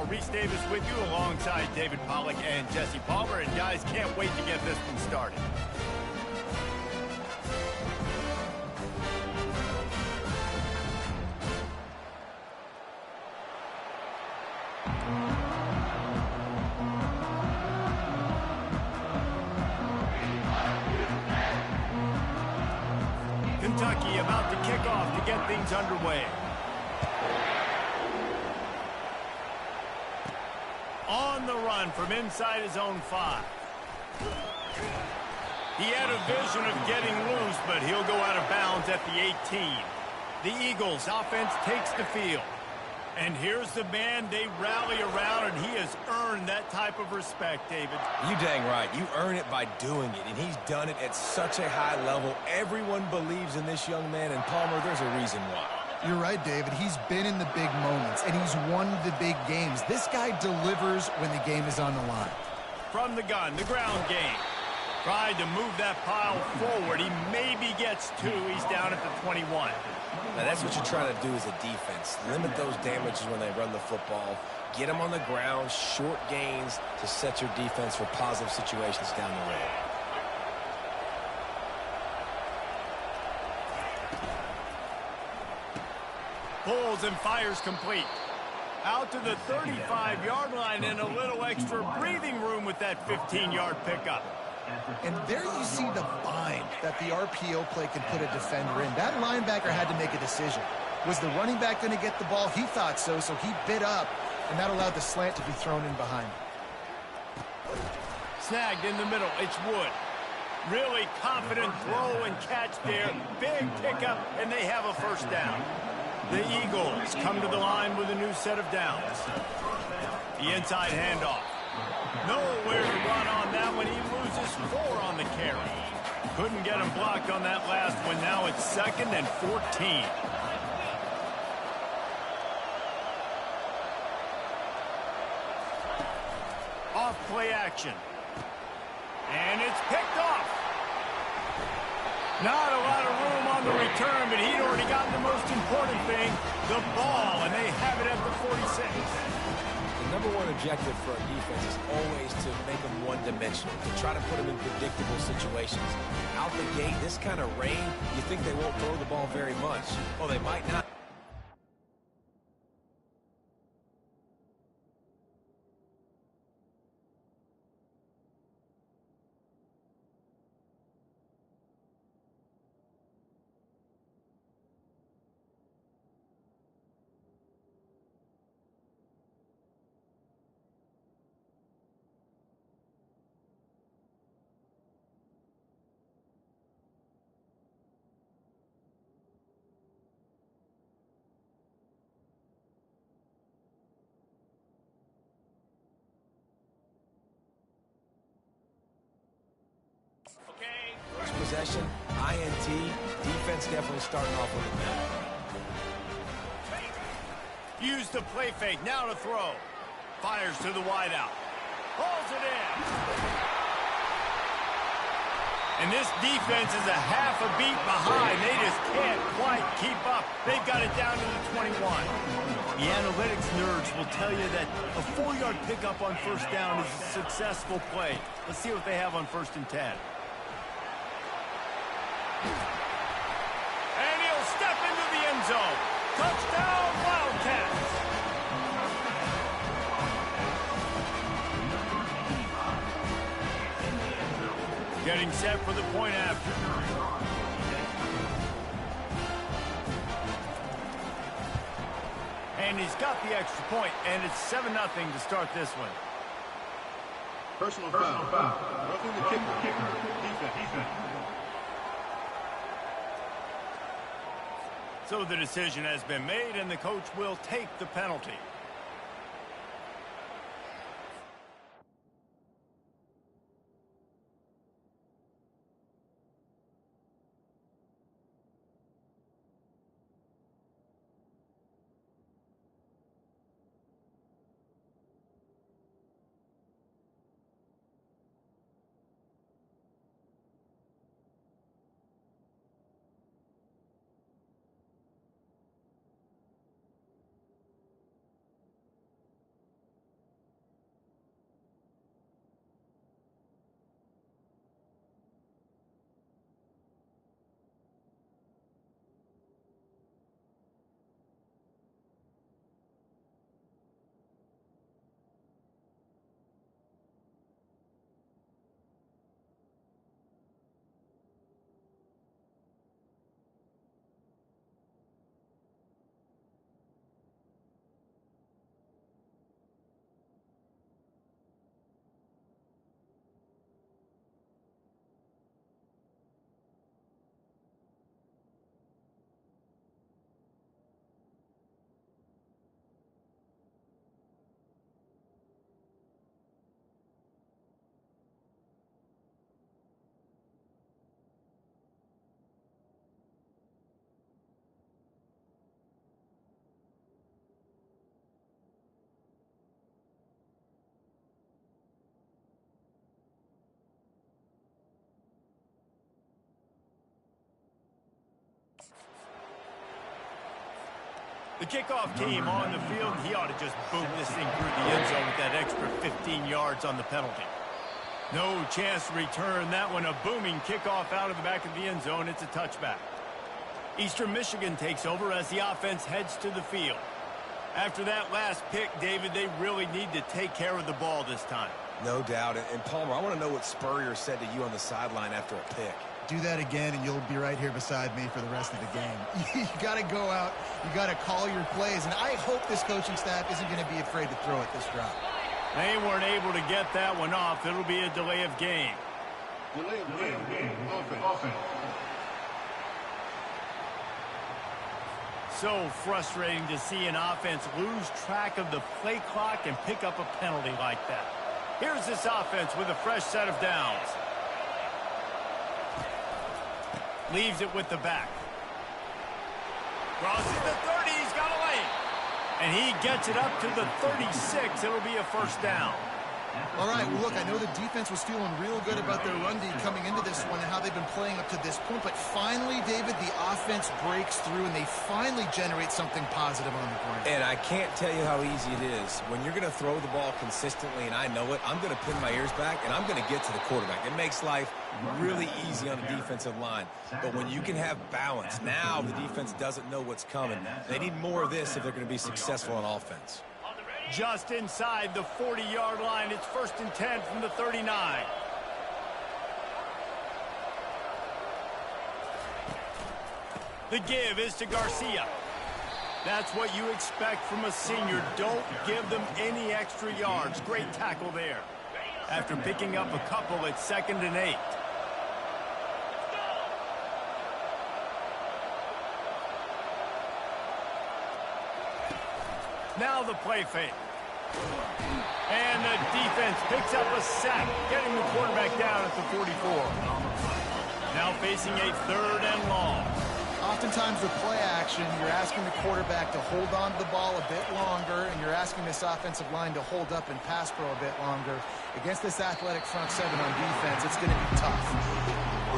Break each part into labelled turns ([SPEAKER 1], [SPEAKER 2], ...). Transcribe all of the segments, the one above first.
[SPEAKER 1] Reese Davis with you alongside David Pollack and Jesse Palmer. And guys, can't wait to get this one started. Kentucky about to kick off to get things underway. On the run from inside his own 5. He had a vision of getting loose, but he'll go out of bounds at the 18. The Eagles offense takes the field. And here's the man they rally around, and he has earned that type of respect, David.
[SPEAKER 2] You dang right. You earn it by doing it, and he's done it at such a high level. Everyone believes in this young man, and Palmer, there's a reason why.
[SPEAKER 3] You're right, David. He's been in the big moments, and he's won the big games. This guy delivers when the game is on the line.
[SPEAKER 1] From the gun, the ground game. Tried to move that pile forward. He maybe gets 2. He's down at the 21.
[SPEAKER 2] Now, that's what you're trying to do as a defense. Limit those damages when they run the football. Get them on the ground, short gains to set your defense for positive situations down the road.
[SPEAKER 1] Pulls and fires complete. Out to the 35-yard line and a little extra breathing room with that 15-yard pickup.
[SPEAKER 3] And there you see the bind that the RPO play can put a defender in. That linebacker had to make a decision. Was the running back going to get the ball? He thought so, so he bit up, and that allowed the slant to be thrown in behind.
[SPEAKER 1] Snagged in the middle. It's Wood. Really confident throw and catch there. Big pickup, and they have a first down. The Eagles come to the line with a new set of downs. The inside handoff. Nowhere to run on that one. He loses 4 on the carry. Couldn't get him blocked on that last one. Now it's 2nd and 14. Off play action. And it's picked off. Not a lot of room on the return, but he'd already gotten the most important thing, the ball, and they have it at the 46.
[SPEAKER 2] The number one objective for a defense is always to make them one-dimensional, to try to put them in predictable situations. Out the gate, this kind of rain, you think they won't throw the ball very much. Well, they might not. First possession, INT, defense definitely starting off with a bang.
[SPEAKER 1] Use the play fake, now to throw. Fires to the wideout. Pulls it in. And this defense is a half a beat behind. They just can't quite keep up. They've got it down to the 21. The analytics nerds will tell you that a 4-yard pickup on first down is a successful play. Let's see what they have on 1st and 10. And he'll step into the end zone. Touchdown, Wildcats. Getting set for the point after. And he's got the extra point, and it's 7-0 to start this one.
[SPEAKER 4] Personal foul. Roughing the kicker. Defense.
[SPEAKER 1] So the decision has been made, and the coach will take the penalty. The kickoff team on the field, he ought to just boom this thing through the end zone with that extra 15 yards on the penalty. No chance to return that one. A booming kickoff out of the back of the end zone. It's a touchback. Eastern Michigan takes over as the offense heads to the field. After that last pick, David, they really need to take care of the ball this time.
[SPEAKER 2] No doubt. And Palmer, I want to know what Spurrier said to you on the sideline after a pick.
[SPEAKER 3] Do that again, and you'll be right here beside me for the rest of the game. You got to go out. You got to call your plays. And I hope this coaching staff isn't going to be afraid to throw it this drive.
[SPEAKER 1] They weren't able to get that one off. It'll be a delay of game.
[SPEAKER 4] Delay of game. Offense.
[SPEAKER 1] So frustrating to see an offense lose track of the play clock and pick up a penalty like that. Here's this offense with a fresh set of downs. Leaves it with the back. Crosses the 30. He's got a lane. And he gets it up to the 36. It'll be a first down.
[SPEAKER 3] All right, well, look, I know the defense was feeling real good about their run D coming into this one and how they've been playing up to this point. But finally, David, the offense breaks through and they finally generate something positive on the ground.
[SPEAKER 2] And I can't tell you how easy it is. When you're going to throw the ball consistently, and I know it, I'm going to pin my ears back, and I'm going to get to the quarterback. It makes life really easy on the defensive line. But when you can have balance, now the defense doesn't know what's coming. They need more of this if they're going to be successful on offense.
[SPEAKER 1] Just inside the 40-yard line. It's 1st and 10 from the 39. The give is to Garcia. That's what you expect from a senior. Don't give them any extra yards. Great tackle there. After picking up a couple, it's 2nd and 8. Now the play fake. And the defense picks up a sack, getting the quarterback down at the 44. Now facing a 3rd and long.
[SPEAKER 3] Oftentimes with play action, you're asking the quarterback to hold on to the ball a bit longer, and you're asking this offensive line to hold up and pass pro a bit longer. Against this athletic front seven on defense, it's going to be tough.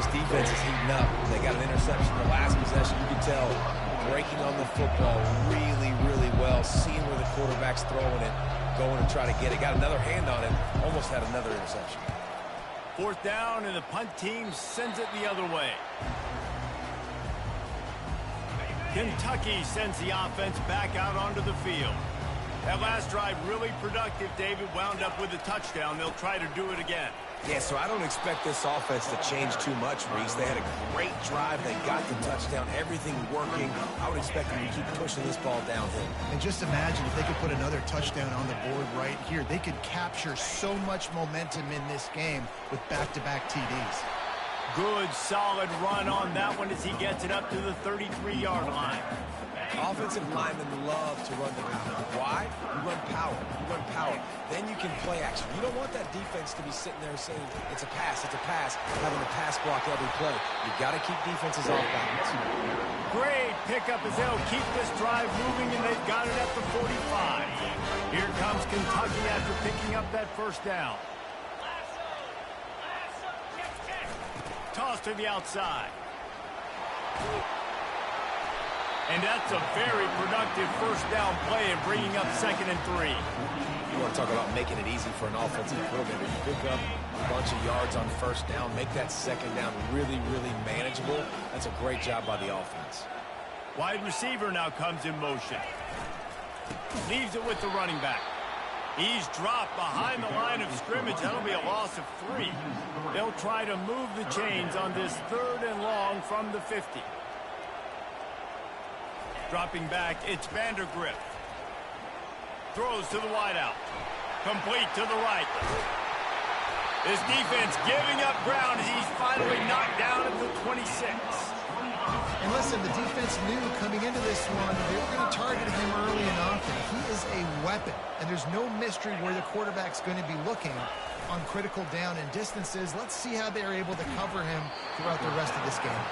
[SPEAKER 2] This defense is heating up. They got an interception the last possession. You can tell breaking on the football really, really well, seeing where the quarterback's throwing it, going to try to get it. Got another hand on it, almost had another interception.
[SPEAKER 1] 4th down, and the punt team sends it the other way. Kentucky sends the offense back out onto the field. That last drive really productive. David wound up with a touchdown. They'll try to do it again.
[SPEAKER 2] Yeah, so I don't expect this offense to change too much, Reese. They had a great drive. They got the touchdown. Everything working. I would expect them to keep pushing this ball downhill.
[SPEAKER 3] And just imagine if they could put another touchdown on the board right here. They could capture so much momentum in this game with back-to-back TDs.
[SPEAKER 1] Good, solid run on that one as he gets it up to the 33-yard line.
[SPEAKER 2] Offensive linemen love to run the power. Why? You run power. You run power. Then you can play action. You don't want that defense to be sitting there saying, it's a pass, having to pass block every play. You've got to keep defenses off balance.
[SPEAKER 1] Great pickup as they'll keep this drive moving, and they've got it at the 45. Here comes Kentucky after picking up that 1st down. Toss to the outside. And that's a very productive 1st down play and bringing up 2nd and 3.
[SPEAKER 2] You want to talk about making it easy for an offensive coordinator. You pick up a bunch of yards on 1st down, make that 2nd down really, really manageable. That's a great job by the offense.
[SPEAKER 1] Wide receiver now comes in motion. Leaves it with the running back. He's dropped behind the line of scrimmage. That'll be a loss of 3. They'll try to move the chains on this 3rd and long from the 50. Dropping back, it's Vandergrift. Throws to the wideout. Complete to the right. This defense giving up ground as he's finally knocked down at the 26.
[SPEAKER 3] And listen, the defense knew coming into this one, they were going to target him early and often. He is a weapon, and there's no mystery where the quarterback's going to be looking on critical down and distances. Let's see how they're able to cover him throughout the rest of this game.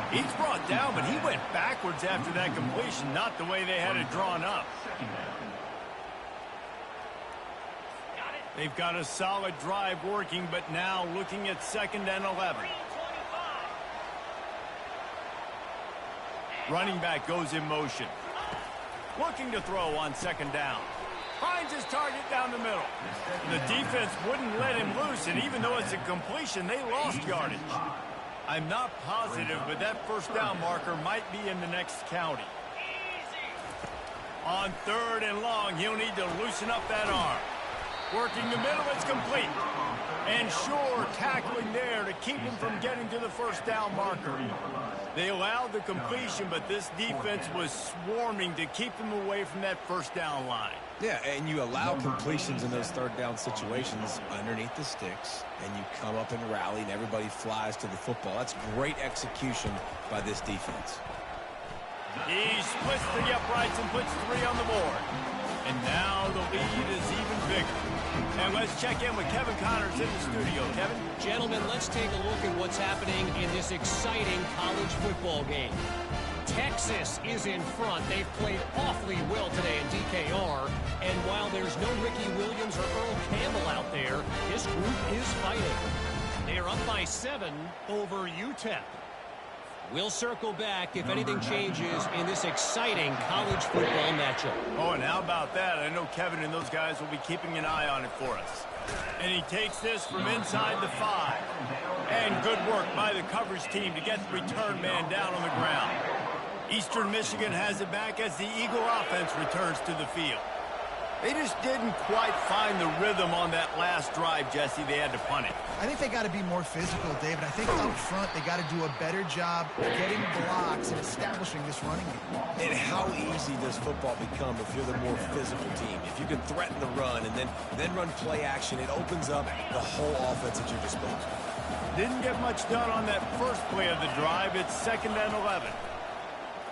[SPEAKER 1] He's brought down, but he went backwards after that completion, not the way they had it drawn up. They've got a solid drive working, but now looking at 2nd and 11. Running back goes in motion. looking to throw on second down. Finds his target down the middle. The defense wouldn't let him loose, and even though it's a completion, they lost yardage. I'm not positive, but that first down marker might be in the next county. On third and long, he'll need to loosen up that arm. Working the middle, it's complete. And Shore tackling there to keep him from getting to the first down marker. They allowed the completion, but this defense was swarming to keep him away from that first down line.
[SPEAKER 2] Yeah, and you allow completions in those third down situations underneath the sticks, and you come up and rally, and everybody flies to the football. That's great execution by this defense.
[SPEAKER 1] He splits the uprights and puts 3 on the board. And now the lead is even bigger. And let's check in with Kevin Connors in the studio. Kevin?
[SPEAKER 5] Gentlemen, let's take a look at what's happening in this exciting college football game. Texas is in front. They've played awfully well today in DKR. And while there's no Ricky Williams or Earl Campbell out there, this group is fighting. They are up by 7 over UTEP. We'll circle back if anything changes in this exciting college football matchup.
[SPEAKER 1] Oh, and how about that? I know Kevin and those guys will be keeping an eye on it for us. And he takes this from inside the 5. And good work by the coverage team to get the return man down on the ground. Eastern Michigan has it back as the Eagle offense returns to the field. They just didn't quite find the rhythm on that last drive, Jesse. They had to punt it.
[SPEAKER 3] I think they got to be more physical, David. I think up front they got to do a better job getting blocks and establishing this running game.
[SPEAKER 2] And how easy does football become if you're the more physical team? If you can threaten the run and then run play action, it opens up the whole offense at your disposal.
[SPEAKER 1] Didn't get much done on that first play of the drive. It's 2nd and 11.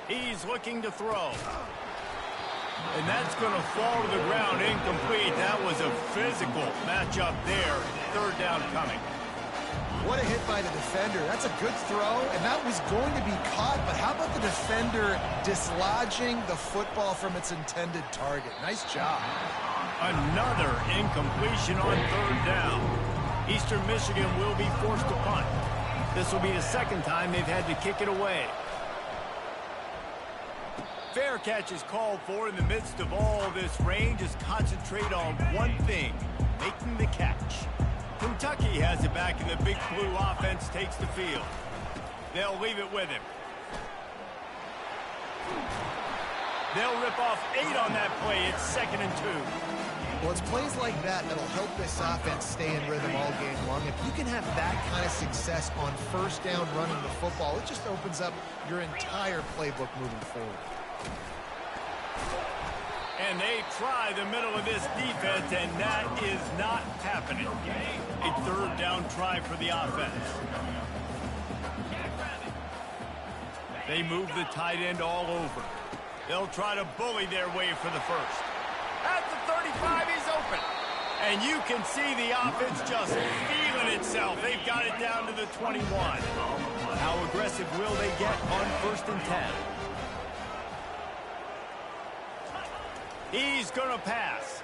[SPEAKER 1] He's looking to throw. And that's going to fall to the ground incomplete. That was a physical matchup there. 3rd down coming.
[SPEAKER 3] What a hit by the defender. That's a good throw, and that was going to be caught. But how about the defender dislodging the football from its intended target? Nice job.
[SPEAKER 1] Another incompletion on 3rd down. Eastern Michigan will be forced to punt. This will be the 2nd time they've had to kick it away. Fair catch is called for in the midst of all this rain. Just concentrate on one thing, making the catch. Kentucky has it back, and the Big Blue offense takes the field. They'll leave it with him. They'll rip off 8 on that play. It's 2nd and 2.
[SPEAKER 3] Well, it's plays like that that'll help this offense stay in rhythm all game long. If you can have that kind of success on first down running the football, it just opens up your entire playbook moving forward.
[SPEAKER 1] And they try the middle of this defense, and that is not happening. A 3rd down try for the offense. They move the tight end all over. They'll try to bully their way for the first. At the 35, he's open. And you can see the offense just feeling itself. They've got it down to the 21. How aggressive will they get on 1st and 10? He's going to pass.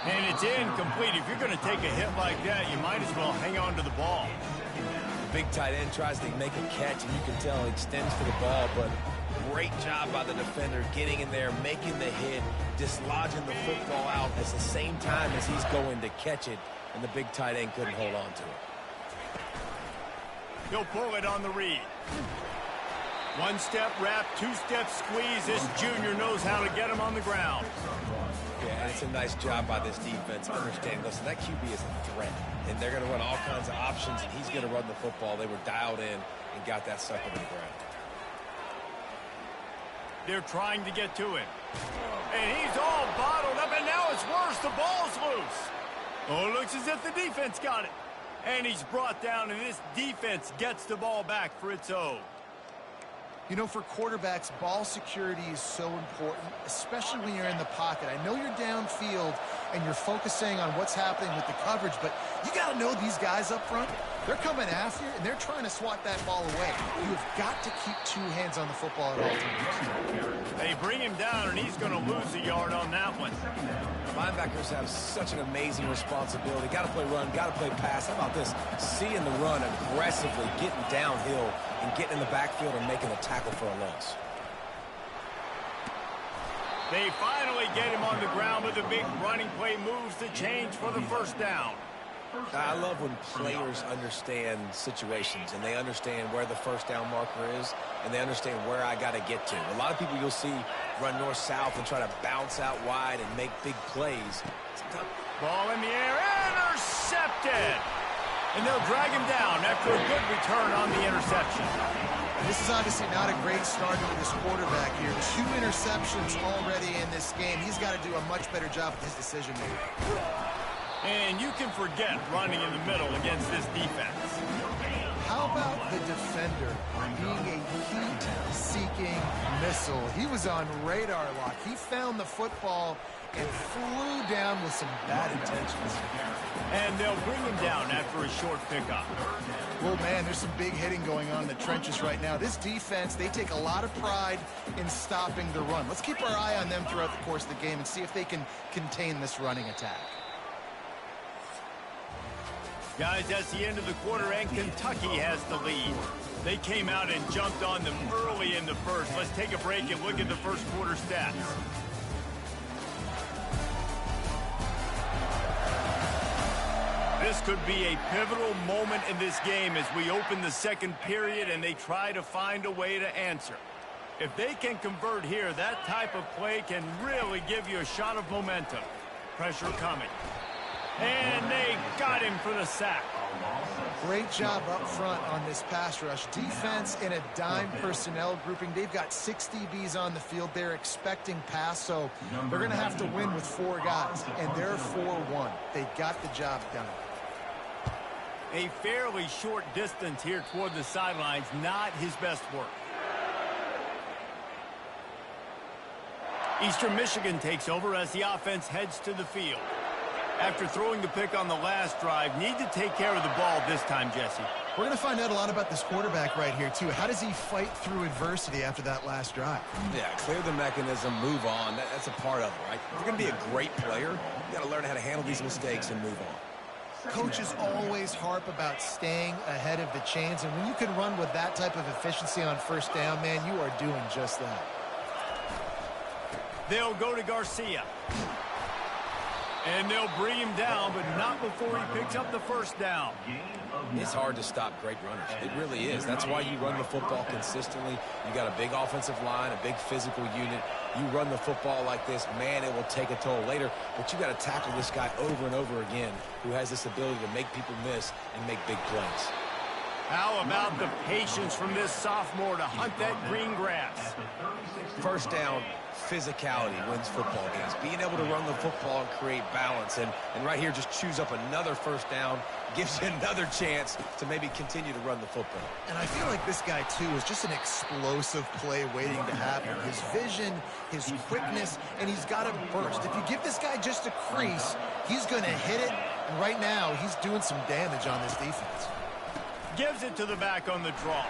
[SPEAKER 1] And it's incomplete. If you're going to take a hit like that, you might as well hang on to the ball.
[SPEAKER 2] The big tight end tries to make a catch, and you can tell he extends for the ball, but great job by the defender getting in there, making the hit, dislodging the football out at the same time as he's going to catch it, and the big tight end couldn't hold on to it.
[SPEAKER 1] He'll pull it on the read. 1-step wrap, 2-step squeeze. This junior knows how to get him on the ground.
[SPEAKER 2] Yeah, and it's a nice job by this defense understanding, listen, that QB is a threat, and they're going to run all kinds of options, and he's going to run the football. They were dialed in and got that sucker to the ground.
[SPEAKER 1] They're trying to get to him. And he's all bottled up, and now it's worse. The ball's loose. Oh, it looks as if the defense got it. And he's brought down, and this defense gets the ball back for its own.
[SPEAKER 3] You know, for quarterbacks, ball security is so important, especially when you're in the pocket. I know you're downfield and you're focusing on what's happening with the coverage, but you got to know these guys up front, they're coming after you, and they're trying to swat that ball away. You have got to keep 2 hands on the football at all times.
[SPEAKER 1] They bring him down, and he's going to lose a yard on that one.
[SPEAKER 2] Linebackers have such an amazing responsibility. Got to play run, got to play pass. How about this? Seeing the run aggressively, getting downhill, and getting in the backfield and making a tackle for a loss.
[SPEAKER 1] They finally get him on the ground, but the big running play moves the change for the first down.
[SPEAKER 2] I love when players understand situations and they understand where the first down marker is and they understand where I got to get to. A lot of people you'll see run north-south and try to bounce out wide and make big plays.
[SPEAKER 1] Ball in the air, intercepted! And they'll drag him down after a good return on the interception.
[SPEAKER 3] This is obviously not a great start for this quarterback here. 2 interceptions already in this game. He's got to do a much better job with his decision-making.
[SPEAKER 1] And you can forget running in the middle against this defense.
[SPEAKER 3] How about the defender being a heat-seeking missile? He was on radar lock. He found the football and flew down with some bad intentions.
[SPEAKER 1] And they'll bring him down after a short pickup.
[SPEAKER 3] Well, man, there's some big hitting going on in the trenches right now. This defense, they take a lot of pride in stopping the run. Let's keep our eye on them throughout the course of the game and see if they can contain this running attack.
[SPEAKER 1] Guys, that's the end of the quarter, and Kentucky has the lead. They came out and jumped on them early in the first. Let's take a break and look at the first quarter stats. This could be a pivotal moment in this game as we open the second period and they try to find a way to answer. If they can convert here, that type of play can really give you a shot of momentum. Pressure coming. And they got him for the sack.
[SPEAKER 3] Great job up front on this pass rush. Defense in a dime personnel grouping. They've got 6 DBs on the field. They're expecting pass, so they're going to have to win with 4 guys, and they're 4-1. They got the job done.
[SPEAKER 1] A fairly short distance here toward the sidelines, not his best work. Eastern Michigan takes over as the offense heads to the field. After throwing the pick on the last drive, need to take care of the ball this time, Jesse.
[SPEAKER 3] We're going to find out a lot about this quarterback right here, too. How does he fight through adversity after that last drive?
[SPEAKER 2] Yeah, clear the mechanism, move on. That's a part of it, right? If you're going to be a great player, you got to learn how to handle these mistakes and move on.
[SPEAKER 3] Coaches always harp about staying ahead of the chains, and when you can run with that type of efficiency on first down, man, you are doing just that.
[SPEAKER 1] They'll go to Garcia. And they'll bring him down, but not before he picks up the first down.
[SPEAKER 2] It's hard to stop great runners. It really is. That's why you run the football consistently. You got a big offensive line, a big physical unit. You run the football like this, man, it will take a toll later. But you got to tackle this guy over and over again who has this ability to make people miss and make big plays.
[SPEAKER 1] How about the patience from this sophomore to hunt that green grass?
[SPEAKER 2] First down, physicality wins football games. Being able to run the football and create balance. And right here, just choose up another first down, gives you another chance to maybe continue to run the football.
[SPEAKER 3] And I feel like this guy, too, is just an explosive play waiting to happen. His vision, his quickness, and he's got a burst. If you give this guy just a crease, he's going to hit it. And right now, he's doing some damage on this defense.
[SPEAKER 1] Gives it to the back on the draw.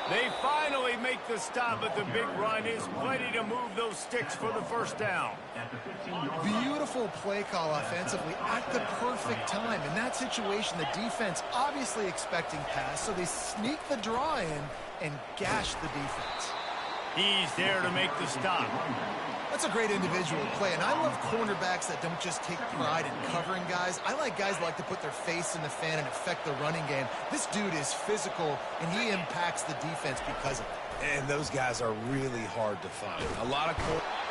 [SPEAKER 1] They finally make the stop, but the big run is plenty to move those sticks for the first down.
[SPEAKER 3] Beautiful play call offensively at the perfect time. In that situation, the defense obviously expecting pass, so they sneak the draw in and gash the defense.
[SPEAKER 1] He's there to make the stop.
[SPEAKER 3] That's a great individual play, and I love cornerbacks that don't just take pride in covering guys. I like guys that like to put their face in the fan and affect the running game. This dude is physical, and he impacts the defense because of it.
[SPEAKER 2] And those guys are really hard to find. A lot of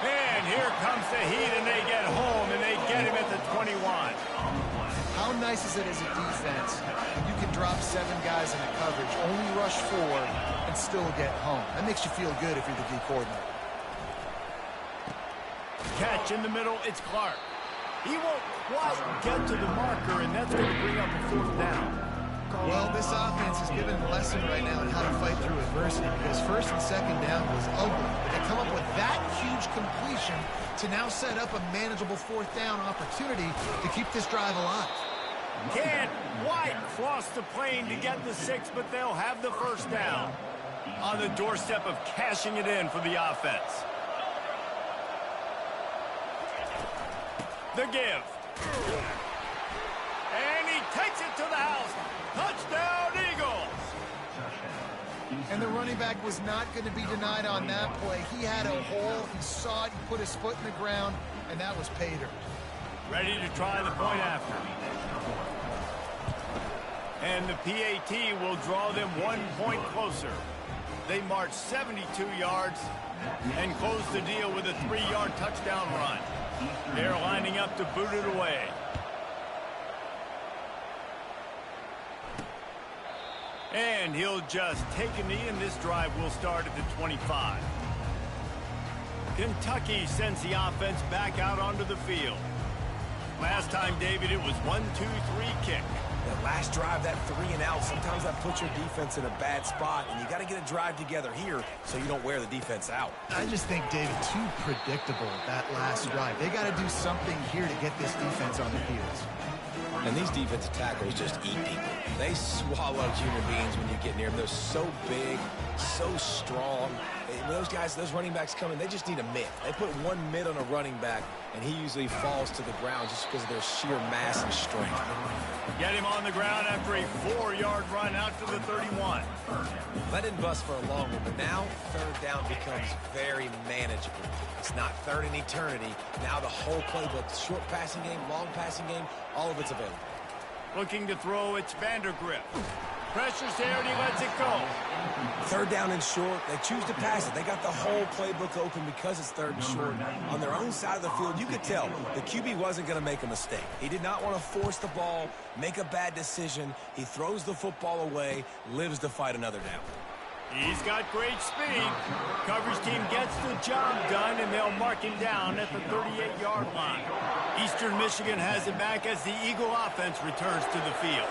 [SPEAKER 1] and here comes the heat, and they get home, and they get him at the 21.
[SPEAKER 3] How nice is it as a defense when you can drop 7 guys in a coverage, only rush 4, and still get home? That makes you feel good if you're the D coordinator.
[SPEAKER 1] Catch in the middle, it's Clark. He won't quite get to the marker, and that's going to bring up a 4th down.
[SPEAKER 3] Well, this offense is given a lesson right now on how to fight through adversity because 1st and 2nd down was ugly. But they come up with that huge completion to now set up a manageable 4th down opportunity to keep this drive alive.
[SPEAKER 1] Can't quite cross the plane to get the 6, but they'll have the 1st down. On the doorstep of cashing it in for the offense. The give. And he takes it to the house. Touchdown, Eagles.
[SPEAKER 3] And the running back was not going to be denied on that play. He had a hole. He saw it. He put his foot in the ground, and that was pay dirt.
[SPEAKER 1] Ready to try the point after. And the PAT will draw them 1 point closer. They march 72 yards and close the deal with a 3-yard touchdown run. They're lining up to boot it away. And he'll just take a knee, and this drive will start at the 25. Kentucky sends the offense back out onto the field. Last time, David, it was 1-2-3 kick.
[SPEAKER 2] That last drive, that 3 and out, sometimes that puts your defense in a bad spot, and you got to get a drive together here so you don't wear the defense out.
[SPEAKER 3] I just think, David, too predictable that last drive. They got to do something here to get this defense on the field.
[SPEAKER 2] And these defensive tackles just eat people. They swallow human beings when you get near them. They're so big, so strong. When those guys, those running backs come in, they just need a mid. They put 1 mid on a running back, and he usually falls to the ground just because of their sheer mass and strength.
[SPEAKER 1] Get him on the ground after a 4-yard run out to the 31.
[SPEAKER 2] That didn't bust for a long one, but now third down becomes very manageable. It's not third in eternity. Now the whole playbook, short passing game, long passing game, all of it's available.
[SPEAKER 1] Looking to throw, it's Vandergrift. Pressure's there, and he lets it go.
[SPEAKER 2] Third down and short. They choose to pass it. They got the whole playbook open because it's third and short. On their own side of the field, you could tell the QB wasn't going to make a mistake. He did not want to force the ball, make a bad decision. He throws the football away, lives to fight another down.
[SPEAKER 1] He's got great speed. Coverage team gets the job done, and they'll mark him down at the 38-yard line. Eastern Michigan has it back as the Eagle offense returns to the field.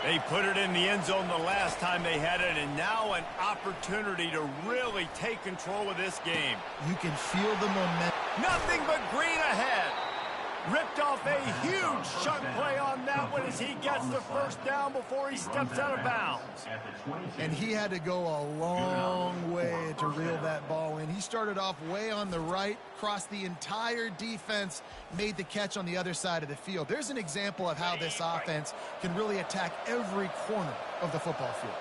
[SPEAKER 1] They put it in the end zone the last time they had it, and now an opportunity to really take control of this game.
[SPEAKER 3] You can feel the momentum.
[SPEAKER 1] Nothing but green ahead. Ripped off a huge chunk play on that one as he gets the first down before he steps out of bounds.
[SPEAKER 3] And he had to go a long way to reel that ball in. He started off way on the right, crossed the entire defense, made the catch on the other side of the field. There's an example of how this offense can really attack every corner of the football field.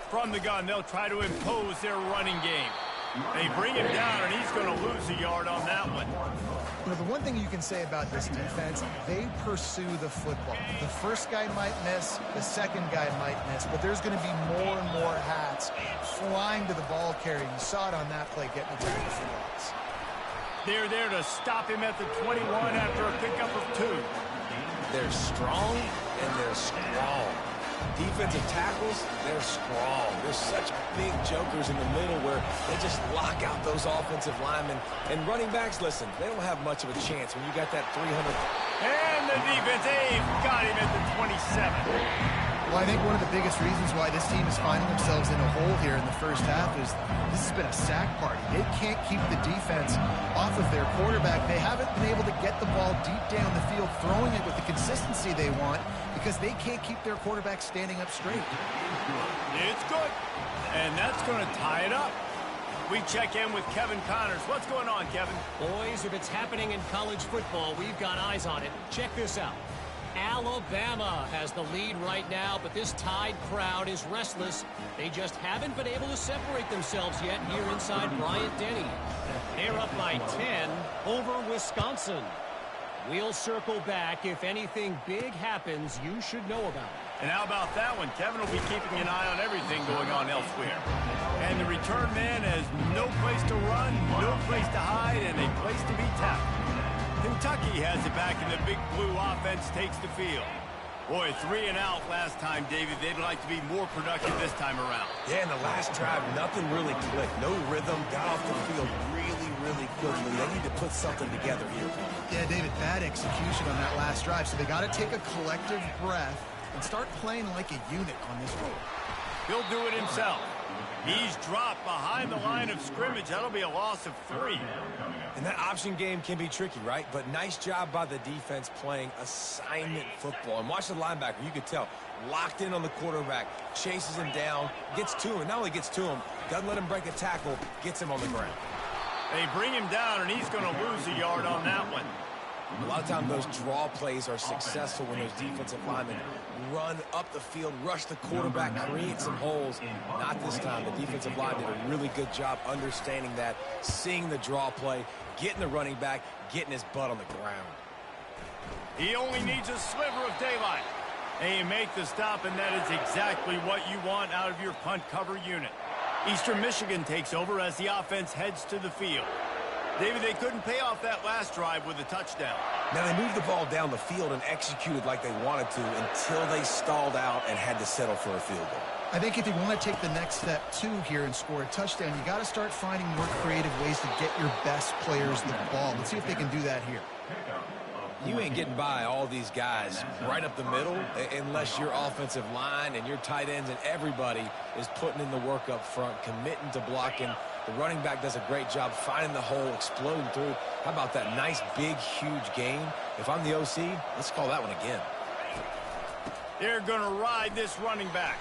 [SPEAKER 1] From the gun, they'll try to impose their running game. They bring him down, and he's going to lose a yard on that one.
[SPEAKER 3] You know, the one thing you can say about this defense, they pursue the football. The first guy might miss, the second guy might miss, but there's going to be more and more hats flying to the ball carrier. You saw it on that play getting the tackle for loss. They're
[SPEAKER 1] there to stop him at the 21 after a pickup of 2.
[SPEAKER 2] They're strong, and they're strong. Defensive tackles, they're strong. They're such big jokers in the middle where they just lock out those offensive linemen. And running backs, listen, they don't have much of a chance when you got that 300.
[SPEAKER 1] And the defense, got him at the 27.
[SPEAKER 3] Well, I think one of the biggest reasons why this team is finding themselves in a hole here in the first half is this has been a sack party. They can't keep the defense off of their quarterback. They haven't been able to get the ball deep down the field, throwing it with the consistency they want because they can't keep their quarterback standing up straight.
[SPEAKER 1] It's good, and that's going to tie it up. We check in with Kevin Connors. What's going on, Kevin?
[SPEAKER 5] Boys, if it's happening in college football, we've got eyes on it. Check this out. Alabama has the lead right now, but this Tide crowd is restless. They just haven't been able to separate themselves yet here inside Bryant-Denny. They're up by 10 over Wisconsin. We'll circle back. If anything big happens, you should know about it.
[SPEAKER 1] And how about that one? Kevin will be keeping an eye on everything going on elsewhere. And the return man has no place to run, no place to hide, and a place to be tackled. Kentucky has it back, and the big blue offense takes the field. Boy, 3 and out last time, David. They'd like to be more productive this time around.
[SPEAKER 2] Yeah, in the last drive, nothing really clicked. No rhythm, got off the field really quickly. They need to put something together here.
[SPEAKER 3] Yeah, David, bad execution on that last drive, so they got to take a collective breath and start playing like a unit on this road.
[SPEAKER 1] He'll do it himself. He's dropped behind the line of scrimmage. That'll be a loss of 3.
[SPEAKER 2] And that option game can be tricky, right? But nice job by the defense playing assignment football. And watch the linebacker. You could tell. Locked in on the quarterback. Chases him down. Gets to him. Not only gets to him, doesn't let him break a tackle. Gets him on the ground.
[SPEAKER 1] They bring him down, and he's going to lose a yard on that one.
[SPEAKER 2] A lot of times those draw plays are successful when those defensive linemen run up the field, rush the quarterback, create some holes. Not this time. The defensive line did a really good job understanding that, seeing the draw play, getting the running back, getting his butt on the ground.
[SPEAKER 1] He only needs a sliver of daylight. And you make the stop, and that is exactly what you want out of your punt cover unit. Eastern Michigan takes over as the offense heads to the field. David, they couldn't pay off that last drive with a touchdown.
[SPEAKER 2] Now, they moved the ball down the field and executed like they wanted to until they stalled out and had to settle for a field goal.
[SPEAKER 3] I think if you want to take the next step, too, here and score a touchdown, you got to start finding more creative ways to get your best players the ball. Let's see if they can do that here.
[SPEAKER 2] You ain't getting by all these guys right up the middle unless your offensive line and your tight ends and everybody is putting in the work up front, committing to blocking. The running back does a great job finding the hole, exploding through. How about that nice, big, huge gain? If I'm the OC, let's call that one again.
[SPEAKER 1] They're going to ride this running back.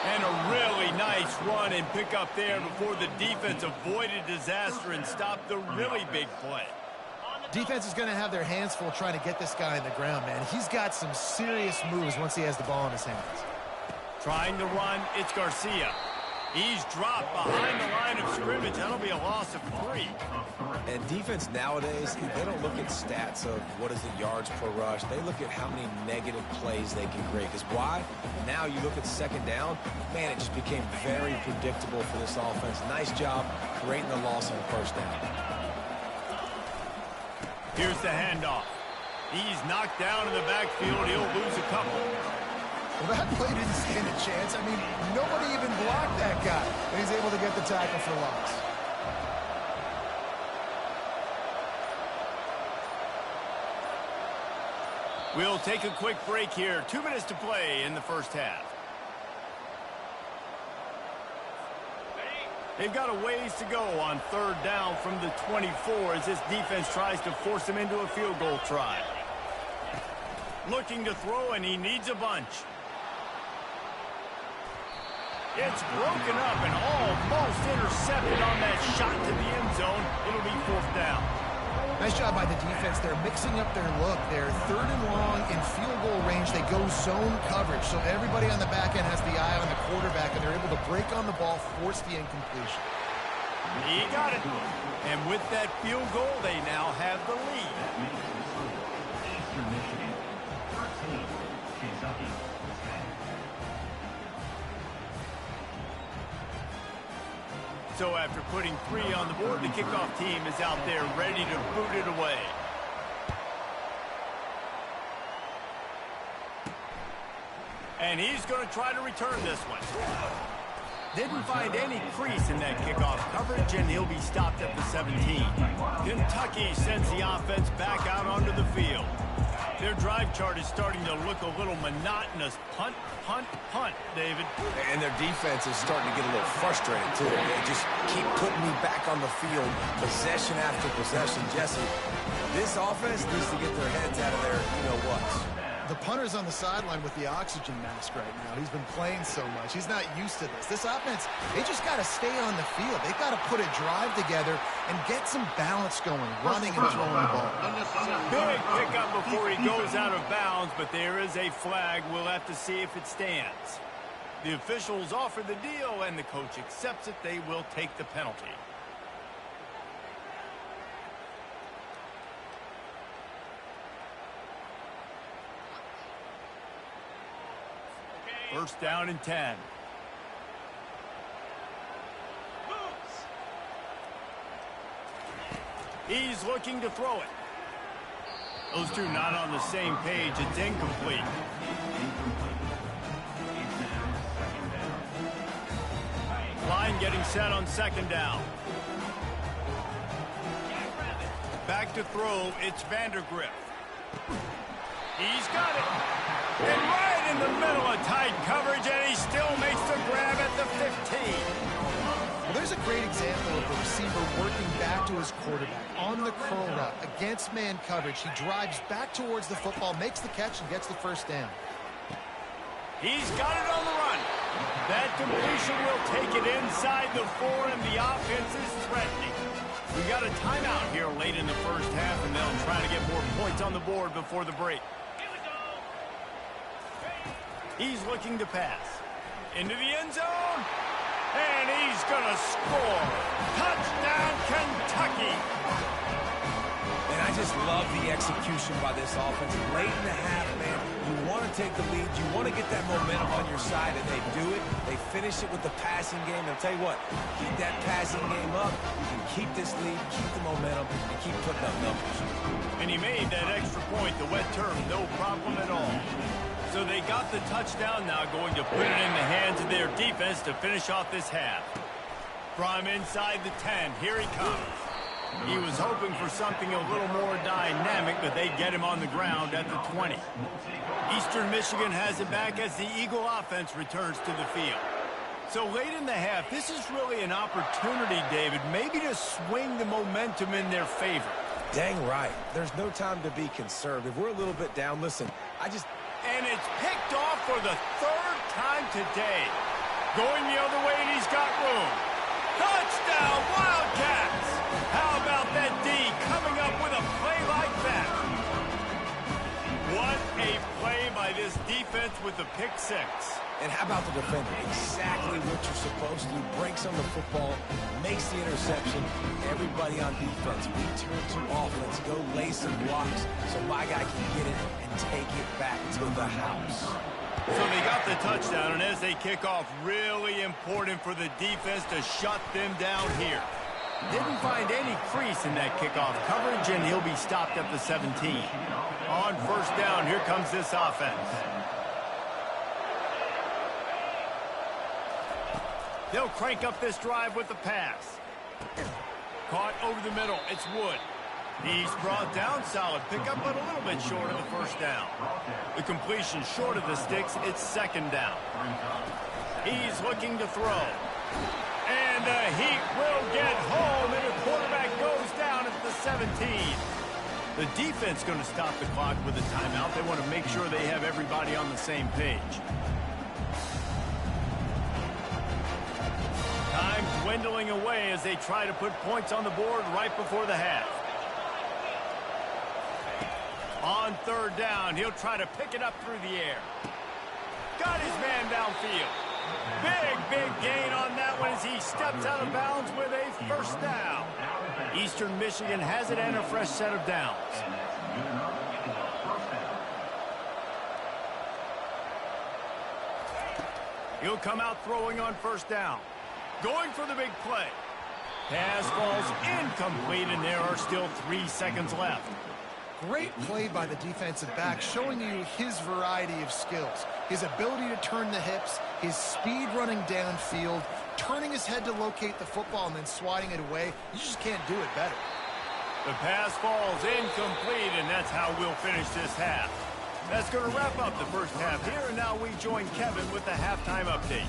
[SPEAKER 1] And a really nice run and pick up there before the defense avoided disaster and stopped the really big play.
[SPEAKER 3] Defense is going to have their hands full trying to get this guy in the ground, man. He's got some serious moves once he has the ball in his hands.
[SPEAKER 1] Trying to run, it's Garcia. He's dropped behind the line of scrimmage. That'll be a loss of 3.
[SPEAKER 2] And defense nowadays, they don't look at stats of what is the yards per rush. They look at how many negative plays they can create. Because why? Now you look at second down, man, it just became very predictable for this offense. Nice job creating the loss on first down.
[SPEAKER 1] Here's the handoff. He's knocked down in the backfield. He'll lose a couple.
[SPEAKER 3] Well, that play didn't stand a chance. I mean, nobody even blocked that guy. And he's able to get the tackle for loss.
[SPEAKER 1] We'll take a quick break here. 2 minutes to play in the first half. They've got a ways to go on third down from the 24 as this defense tries to force him into a field goal try. Looking to throw, and he needs a bunch. It's broken up and almost intercepted on that shot to the end zone. It'll be 4th down.
[SPEAKER 3] Nice job by the defense. They're mixing up their look. They're 3rd and long in field goal range. They go zone coverage. So everybody on the back end has the eye on the quarterback, and they're able to break on the ball, force the incompletion.
[SPEAKER 1] He got it. And with that field goal, they now have the lead. So after putting 3 on the board, the kickoff team is out there ready to boot it away. And he's going to try to return this one. Didn't find any crease in that kickoff coverage, and he'll be stopped at the 17. Kentucky sends the offense back out onto the field. Their drive chart is starting to look a little monotonous. Punt, punt, punt, David.
[SPEAKER 2] And their defense is starting to get a little frustrated, too. They just keep putting me back on the field, possession after possession. Jesse, this offense needs to get their heads out of their you-know-whats.
[SPEAKER 3] The punter's on the sideline with the oxygen mask right now. He's been playing so much. He's not used to this. This offense, they just got to stay on the field. They've got to put a drive together and get some balance going, running and throwing the ball.
[SPEAKER 1] Big pickup before he goes out of bounds, but there is a flag. We'll have to see if it stands. The officials offer the deal, and the coach accepts it. They will take the penalty. First down and 10. He's looking to throw it. Those two not on the same page. It's incomplete. Line getting set on second down. Back to throw. It's Vandergriff. He's got it. And right in the middle of tight coverage, and he still makes the grab at the 15.
[SPEAKER 3] Well, there's a great example of the receiver working back to his quarterback on the curl route against man coverage. He drives back towards the football, makes the catch, and gets the first down.
[SPEAKER 1] He's got it on the run. That completion will take it inside the 4, and the offense is threatening. We got a timeout here late in the first half, and they'll try to get more points on the board before the break. He's looking to pass. Into the end zone. And he's going to score. Touchdown, Kentucky.
[SPEAKER 2] And I just love the execution by this offense. Late in the half, man, you want to take the lead. You want to get that momentum on your side, and they do it. They finish it with the passing game. And I'll tell you what, keep that passing game up. You can keep this lead, keep the momentum, and keep putting up numbers.
[SPEAKER 1] And he made that extra point, the wet turf, no problem at all. So they got the touchdown, now going to put it in the hands of their defense to finish off this half. From inside the 10, here he comes. He was hoping for something a little more dynamic, but they get him on the ground at the 20. Eastern Michigan has it back as the Eagle offense returns to the field. So late in the half, this is really an opportunity, David, maybe to swing the momentum in their favor.
[SPEAKER 2] Dang right. There's no time to be conservative. We're a little bit down. Listen,
[SPEAKER 1] And it's picked off for the third time today. Going the other way, and he's got room. Touchdown, Wildcats! How about that D coming up with a play like that? What a play by this defense with the pick six.
[SPEAKER 2] And how about the defender? Exactly what you're supposed to do. Breaks on the football, makes the interception. Everybody on defense, we turn to offense, go lay some blocks so my guy can get it and take it back to the house.
[SPEAKER 1] So they got the touchdown, and as they kick off, really important for the defense to shut them down here. Didn't find any crease in that kickoff coverage, and he'll be stopped at the 17. On first down, here comes this offense. They'll crank up this drive with the pass. Caught over the middle. It's Wood. He's brought down. Solid pickup, but a little bit short of the first down. The completion short of the sticks. It's second down. He's looking to throw. And the Heat will get home, and the quarterback goes down at the 17. The defense going to stop the clock with a timeout. They want to make sure they have everybody on the same page. Time dwindling away as they try to put points on the board right before the half. On third down, he'll try to pick it up through the air. Got his man downfield. Big gain on that one as he steps out of bounds with a first down. Eastern Michigan has it and a fresh set of downs. He'll come out throwing on first down. Going for the big play. Pass falls incomplete, and there are still 3 seconds left.
[SPEAKER 3] Great play by the defensive back, showing you his variety of skills. His ability to turn the hips, his speed running downfield, turning his head to locate the football and then swatting it away. You just can't do it better.
[SPEAKER 1] The pass falls incomplete, and that's how we'll finish this half. That's going to wrap up the first half here, and now we join Kevin with the halftime update.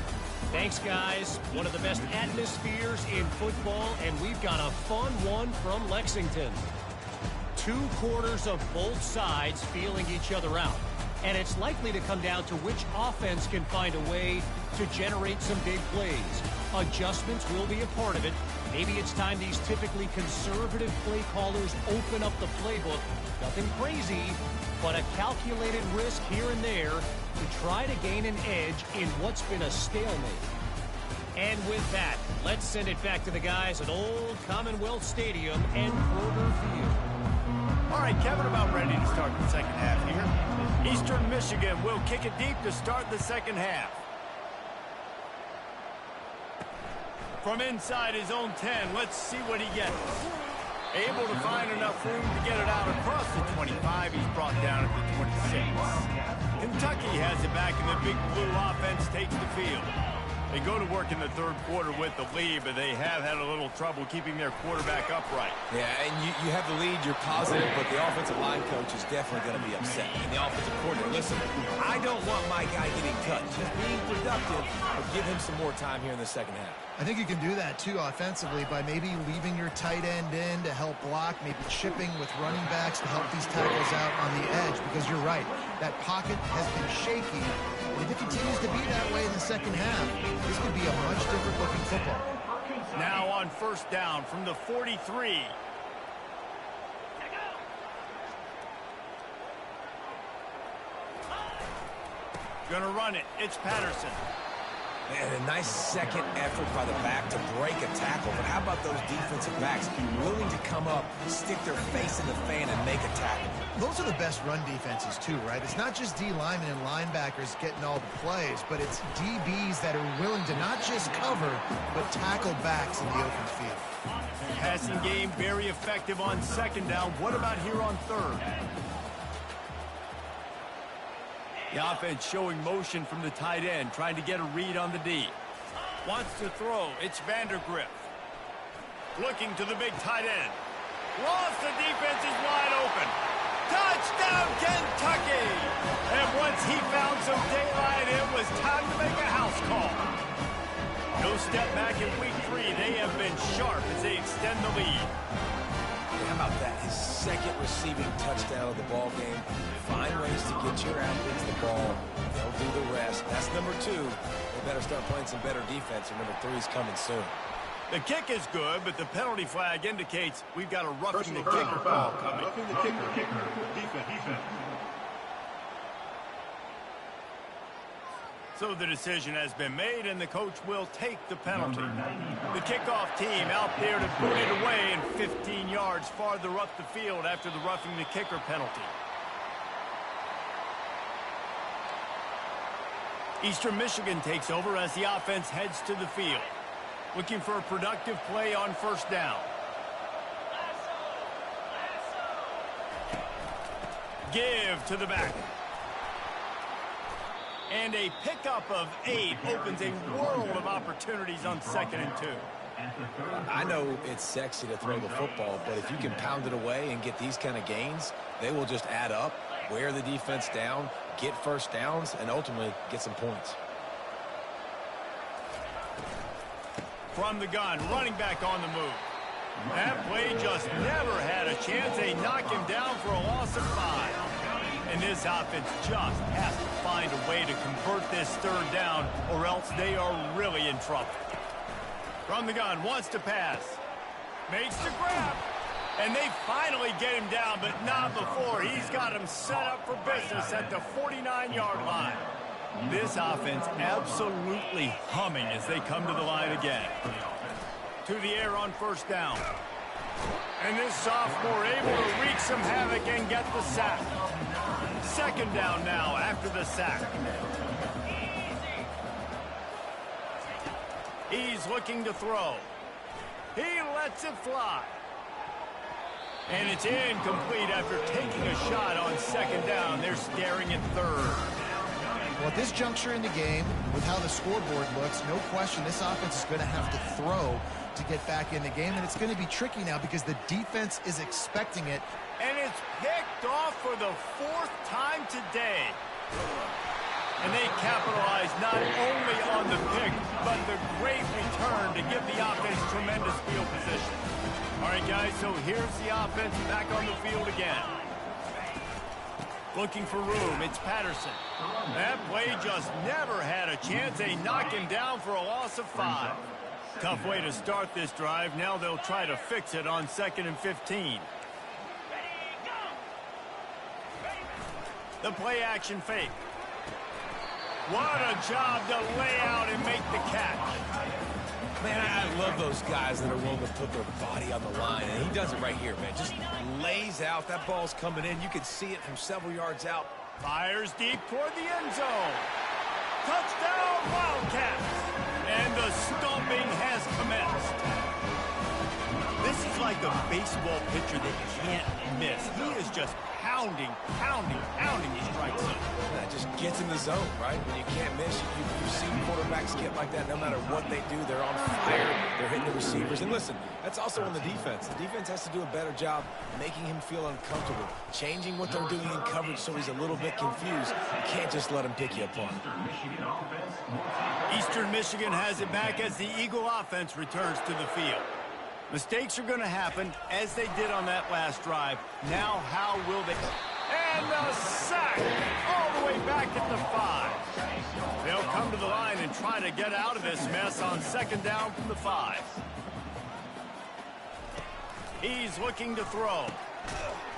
[SPEAKER 5] Thanks, guys. One of the best atmospheres in football, and we've got a fun one from Lexington. 2 quarters of both sides feeling each other out. And it's likely to come down to which offense can find a way to generate some big plays. Adjustments will be a part of it. Maybe it's time these typically conservative play callers open up the playbook. Nothing crazy, but a calculated risk here and there to try to gain an edge in what's been a stalemate. And with that, let's send it back to the guys at Old Commonwealth Stadium and Kroger Field.
[SPEAKER 1] All right, Kevin, about ready to start the second half here. Eastern Michigan will kick it deep to start the second half. From inside his own 10, let's see what he gets. Able to find enough room to get it out across the 25. He's brought down at the 26. Kentucky has it back, and the big blue offense takes the field. They go to work in the third quarter with the lead, but they have had a little trouble keeping their quarterback upright.
[SPEAKER 2] Yeah, and you have the lead, you're positive, but the offensive line coach is definitely going to be upset. And the offensive coordinator, listen, I don't want my guy getting cut. Just being productive, but give him some more time here in the second half.
[SPEAKER 3] I think you can do that, too, offensively, by maybe leaving your tight end in to help block, maybe chipping with running backs to help these tackles out on the edge, because you're right, that pocket has been shaky. And if it continues to be that way in the second half, this could be a much different looking football.
[SPEAKER 1] Now on first down from the 43. Gonna run it. It's Patterson.
[SPEAKER 2] Man, a nice second effort by the back to break a tackle. But how about those defensive backs willing to come up, stick their face in the fan, and make a tackle?
[SPEAKER 3] Those are the best run defenses, too, right? It's not just D linemen and linebackers getting all the plays, but it's DBs that are willing to not just cover, but tackle backs in the open field.
[SPEAKER 1] Passing game very effective on second down. What about here on third? The offense showing motion from the tight end, trying to get a read on the D. Wants to throw. It's Vandergriff. Looking to the big tight end. Lost, the defense is wide open. Touchdown, Kentucky! And once he found some daylight, it was time to make a house call. No step back in week 3. They have been sharp as they extend the lead.
[SPEAKER 2] How about that? His second receiving touchdown of the ball game. Find ways to get your athletes the ball. They'll do the rest. That's number 2. They better start playing some better defense, and number 3 is coming soon.
[SPEAKER 1] The kick is good, but the penalty flag indicates we've got a roughing the kicker call coming.
[SPEAKER 4] Roughing the kicker. Defense.
[SPEAKER 1] So the decision has been made, and the coach will take the penalty. The kickoff team out there to boot it away and 15 yards farther up the field after the roughing the kicker penalty. Eastern Michigan takes over as the offense heads to the field. Looking for a productive play on first down. Give to the back. And a pickup of 8 opens a world of opportunities on 2nd and 2.
[SPEAKER 2] I know it's sexy to throw the football, but if you can pound it away and get these kind of gains, they will just add up, wear the defense down, get first downs, and ultimately get some points.
[SPEAKER 1] From the gun, running back on the move. That play just never had a chance. They knock him down for a loss of 5. And this offense just has to find a way to convert this third down, or else they are really in trouble. From the gun, wants to pass. Makes the grab. And they finally get him down, but not before. He's got him set up for business at the 49-yard line. This offense absolutely humming as they come to the line again. To the air on first down. And this sophomore able to wreak some havoc and get the sack. Second down now after the sack. He's looking to throw. He lets it fly. And it's incomplete after taking a shot on second down. They're staring at third.
[SPEAKER 3] Well, at this juncture in the game, with how the scoreboard looks, no question this offense is going to have to throw to get back in the game, and it's going to be tricky now because the defense is expecting it.
[SPEAKER 1] And it's picked off for the 4th time today. And they capitalize not only on the pick, but the great return to give the offense tremendous field position. All right, guys, so here's the offense back on the field again. Looking for room, it's Patterson. That play just never had a chance. They knock him down for a loss of 5. Tough way to start this drive. Now they'll try to fix it on 2nd and 15. The play action fake. What a job to lay out and make the catch.
[SPEAKER 2] Man, I love those guys that are willing to put their body on the line, and he does it right here, man. Just lays out. That ball's coming in. You can see it from several yards out.
[SPEAKER 1] Fires deep toward the end zone. Touchdown, Wildcats. And the stomping has commenced. This is like a baseball pitcher that can't miss. He is just pounding his strike zone.
[SPEAKER 2] That just gets in the zone, right? When you can't miss, you've seen quarterbacks get like that. No matter what they do, they're on fire. They're hitting the receivers. And listen, that's also on the defense. The defense has to do a better job making him feel uncomfortable, changing what they're doing in coverage so he's a little bit confused. You can't just let him pick you apart.
[SPEAKER 1] Eastern Michigan has it back as the Eagle offense returns to the field. Mistakes are going to happen, as they did on that last drive. Now, how will they... And a sack all the way back at the 5. They'll come to the line and try to get out of this mess on second down from the 5. He's looking to throw.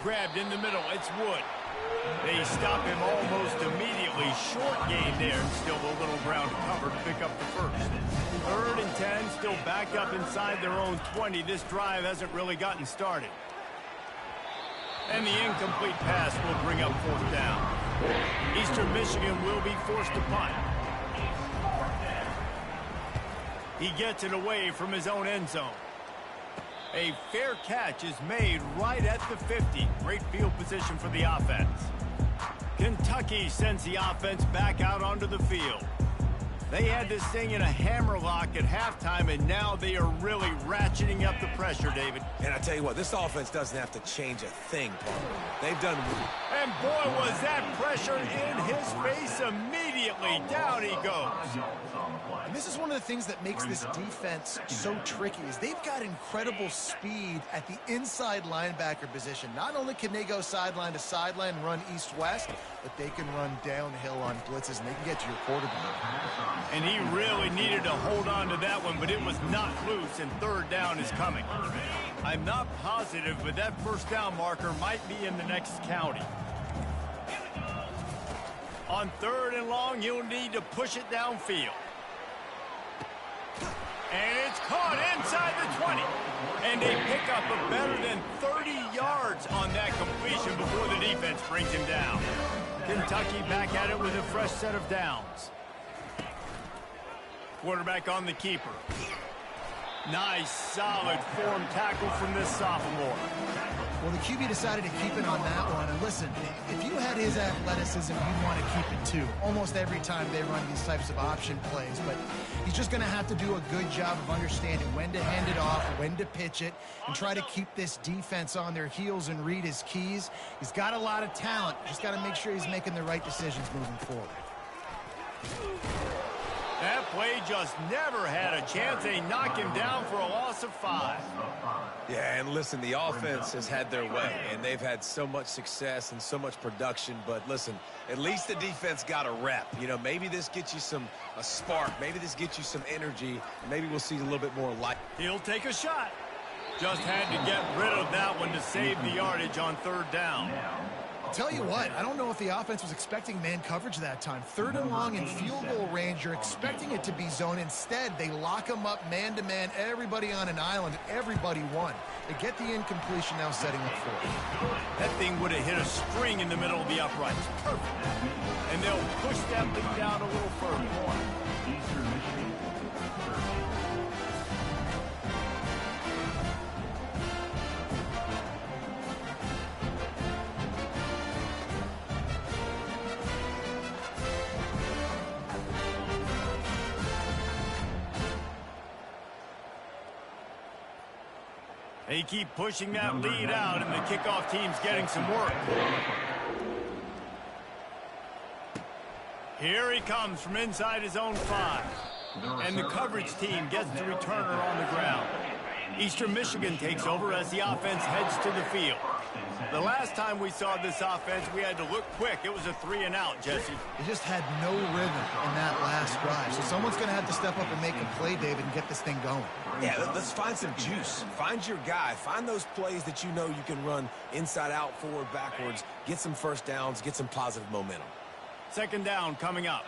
[SPEAKER 1] Grabbed in the middle. It's Wood. They stop him almost immediately. Short gain there, and still a little ground to cover to pick up the first. 3rd and 10, still backed up inside their own 20. This drive hasn't really gotten started. And the incomplete pass will bring up 4th down. Eastern Michigan will be forced to punt. He gets it away from his own end zone. A fair catch is made right at the 50. Great field position for the offense. Kentucky sends the offense back out onto the field. They had this thing in a hammerlock at halftime, and now they are really ratcheting up the pressure, David.
[SPEAKER 2] And I tell you what, this offense doesn't have to change a thing, Paul. They've done...
[SPEAKER 1] And boy, was that pressure in his face immediately. Down he goes.
[SPEAKER 3] And this is one of the things that makes this defense so tricky is they've got incredible speed at the inside linebacker position. Not only can they go sideline to sideline and run east-west, but they can run downhill on blitzes, and they can get to your quarterback.
[SPEAKER 1] And he really needed to hold on to that one, but it was not loose, and 3rd down is coming. I'm not positive, but that 1st down marker might be in the next county. On 3rd and long, you'll need to push it downfield. And it's caught inside the 20. And they pick up a better than 30 yards on that completion before the defense brings him down. Kentucky back at it with a fresh set of downs. Quarterback on the keeper. Nice, solid form tackle from this sophomore.
[SPEAKER 3] Well, the QB decided to keep it on that one. And listen, if you had his athleticism, you'd want to keep it too. Almost every time they run these types of option plays. But he's just going to have to do a good job of understanding when to hand it off, when to pitch it, and try to keep this defense on their heels and read his keys. He's got a lot of talent. Just got to make sure he's making the right decisions moving forward.
[SPEAKER 1] That play just never had a chance. They knock him down for a loss of 5.
[SPEAKER 2] Yeah, and listen, the offense has had their way, and they've had so much success and so much production. But listen, at least the defense got a rep. You know, maybe this gets you a spark. Maybe this gets you some energy. Maybe we'll see a little bit more light.
[SPEAKER 1] He'll take a shot. Just had to get rid of that one to save the yardage on 3rd down.
[SPEAKER 3] Tell you what, I don't know if the offense was expecting man coverage that time. 3rd and long in field goal range, you're expecting it to be zone. Instead, they lock them up man-to-man, everybody on an island, everybody won. They get the incompletion now setting up for it.
[SPEAKER 1] That thing would have hit a string in the middle of the uprights. Perfect. And they'll push that lead down a little further.
[SPEAKER 4] Eastern Michigan.
[SPEAKER 1] They keep pushing that lead out, and the kickoff team's getting some work. Here he comes from inside his own 5. And the coverage team gets the returner on the ground. Eastern Michigan takes over as the offense heads to the field. The last time we saw this offense, we had to look quick. It was a 3-and-out, Jesse.
[SPEAKER 3] They just had no rhythm in that last drive. So someone's going to have to step up and make a play, David, and get this thing going.
[SPEAKER 2] Yeah, let's find some juice. Find your guy. Find those plays that you know you can run inside out, forward, backwards. Get some 1st downs. Get some positive momentum.
[SPEAKER 1] 2nd down coming up.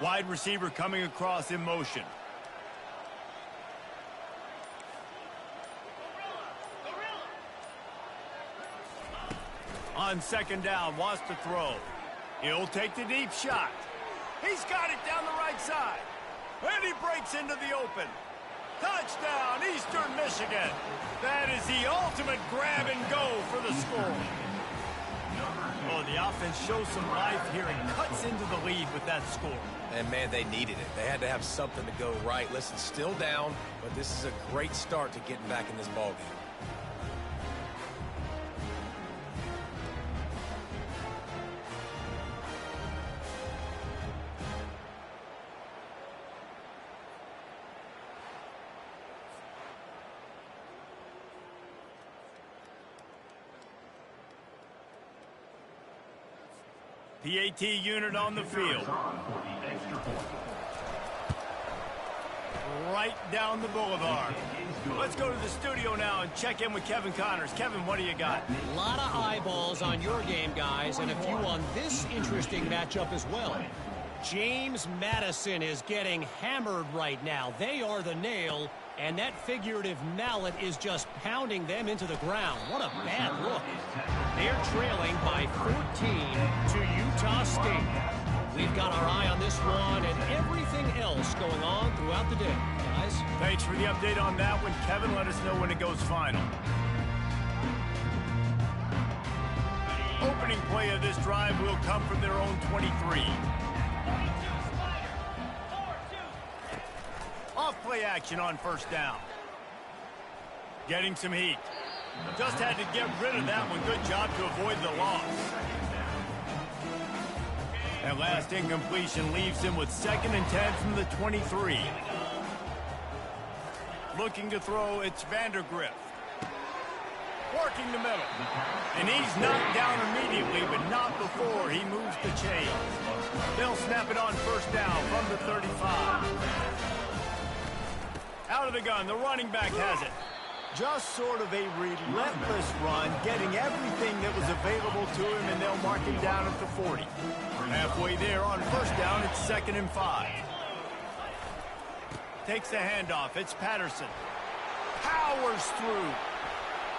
[SPEAKER 1] Wide receiver coming across in motion. On 2nd down, wants to throw. He'll take the deep shot. He's got it down the right side. And he breaks into the open. Touchdown, Eastern Michigan. That is the ultimate grab and go for the score. Oh, the offense shows some life here and cuts into the lead with that score.
[SPEAKER 2] And, man, they needed it. They had to have something to go right. Listen, still down, but this is a great start to getting back in this ballgame.
[SPEAKER 1] PAT unit on the field. Right down the boulevard. Let's go to the studio now and check in with Kevin Connors. Kevin, what do you got?
[SPEAKER 5] A lot of eyeballs on your game, guys, and a few on this interesting matchup as well. James Madison is getting hammered right now. They are the nail, and that figurative mallet is just pounding them into the ground. What a bad look. They're trailing by 14 to Utah State. We've got our eye on this one and everything else going on throughout the day, guys.
[SPEAKER 1] Thanks for the update on that one, Kevin. Let us know when it goes final. Opening play of this drive will come from their own 23. Off-play action on first down. Getting some heat. Just had to get rid of that one. Good job to avoid the loss. That last incompletion leaves him with 2nd and 10 from the 23. Looking to throw, it's Vandergrift. Working the middle. And he's knocked down immediately, but not before he moves the chain. They'll snap it on first down from the 35. Out of the gun, the running back has it. Just sort of a relentless run, getting everything that was available to him, and they'll mark him down at the 40. Halfway there on first down, it's 2nd and 5. Takes the handoff, it's Patterson. Powers through.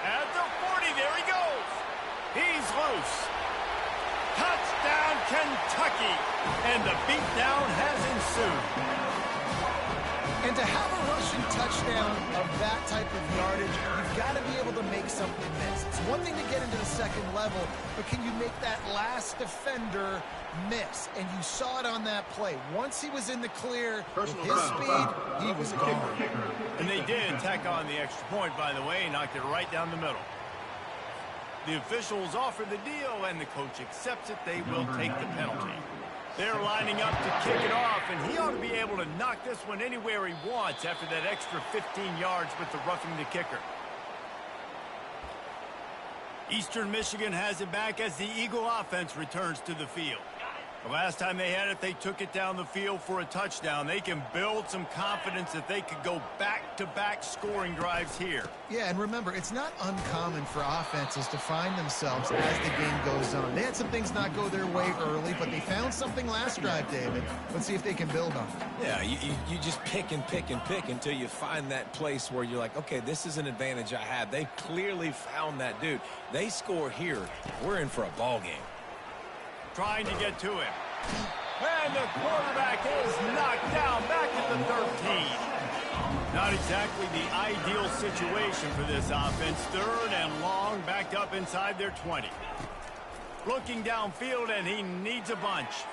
[SPEAKER 1] At the 40, there he goes. He's loose. Touchdown, Kentucky. And the beatdown has ensued.
[SPEAKER 3] And to have a rushing touchdown of that type of yardage, you've got to be able to make something miss. It's one thing to get into the second level, but can you make that last defender miss? And you saw it on that play. Once he was in the clear, with his speed, he was gone.
[SPEAKER 1] And they did tack on the extra point, by the way, knocked it right down the middle. The officials offer the deal, and the coach accepts it. They will take the penalty. They're lining up to kick it off, and he ought to be able to knock this one anywhere he wants after that extra 15 yards with the roughing the kicker. Eastern Michigan has it back as the Eagle offense returns to the field. The last time they had it, they took it down the field for a touchdown. They can build some confidence that they could go back-to-back scoring drives here.
[SPEAKER 3] Yeah, and remember, it's not uncommon for offenses to find themselves as the game goes on. They had some things not go their way early, but they found something last drive, David. Let's see if they can build on it.
[SPEAKER 2] Yeah, you just pick and pick and pick until you find that place where you're like, okay, this is an advantage I have. They clearly found that dude. They score here. We're in for a ball game.
[SPEAKER 1] Trying to get to him. And the quarterback is knocked down back at the 13. Not exactly the ideal situation for this offense. 3rd and long, backed up inside their 20. Looking downfield, and he needs a bunch.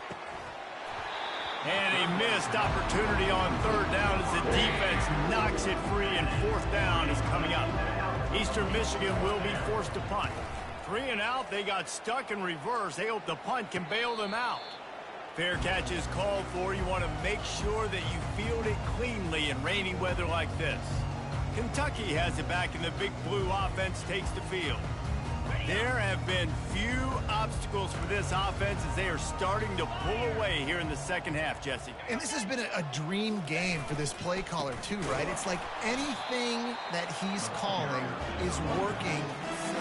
[SPEAKER 1] And a missed opportunity on 3rd down as the defense knocks it free, and 4th down is coming up. Eastern Michigan will be forced to punt. 3 and out, they got stuck in reverse. They hope the punt can bail them out. Fair catch is called for. You want to make sure that you field it cleanly in rainy weather like this. Kentucky has it back, and the Big Blue offense takes the field. There have been few obstacles for this offense as they are starting to pull away here in the second half, Jesse.
[SPEAKER 3] And this has been a dream game for this play caller, too, right? It's like anything that he's calling is working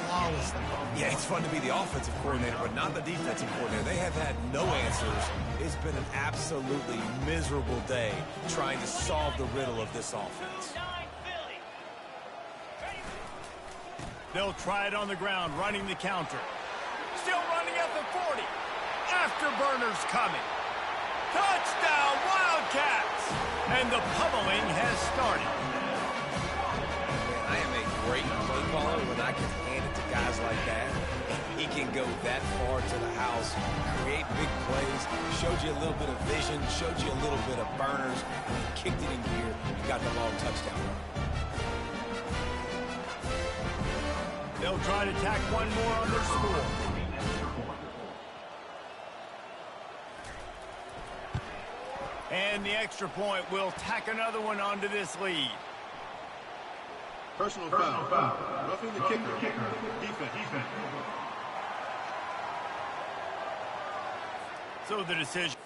[SPEAKER 3] flawlessly.
[SPEAKER 2] Yeah, it's fun to be the offensive coordinator, but not the defensive coordinator. They have had no answers. It's been an absolutely miserable day trying to solve the riddle of this offense.
[SPEAKER 1] They'll try it on the ground, running the counter. Still running at the 40. Afterburners coming. Touchdown, Wildcats! And the pummeling has started.
[SPEAKER 2] Man, I am a great play caller when I can hand it to guys like that. He can go that far to the house, create big plays, showed you a little bit of vision, showed you a little bit of burners, and he kicked it in gear and got the long touchdown run.
[SPEAKER 1] They'll try to tack one more on their score. And the extra point will tack another one onto this lead.
[SPEAKER 6] Personal foul. Roughing the kicker. Defense.
[SPEAKER 1] So the decision.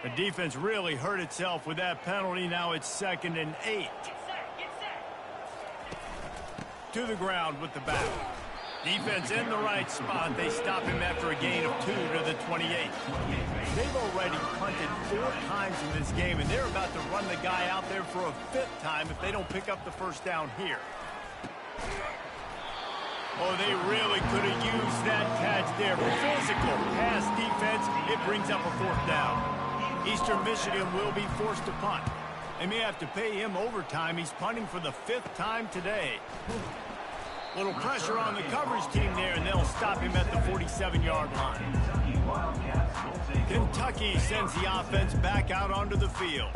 [SPEAKER 1] The defense really hurt itself with that penalty. Now it's 2nd and 8. To the ground with the back. Defense in the right spot. They stop him after a gain of 2 to the 28. They've already punted 4 times in this game, and they're about to run the guy out there for a 5th time if they don't pick up the first down here. Oh, they really could have used that catch there. Physical pass defense. It brings up a 4th down. Eastern Michigan will be forced to punt. They may have to pay him overtime. He's punting for the 5th time today. Little pressure on the coverage team there, and they'll stop him at the 47-yard line. Kentucky sends the offense back out onto the field.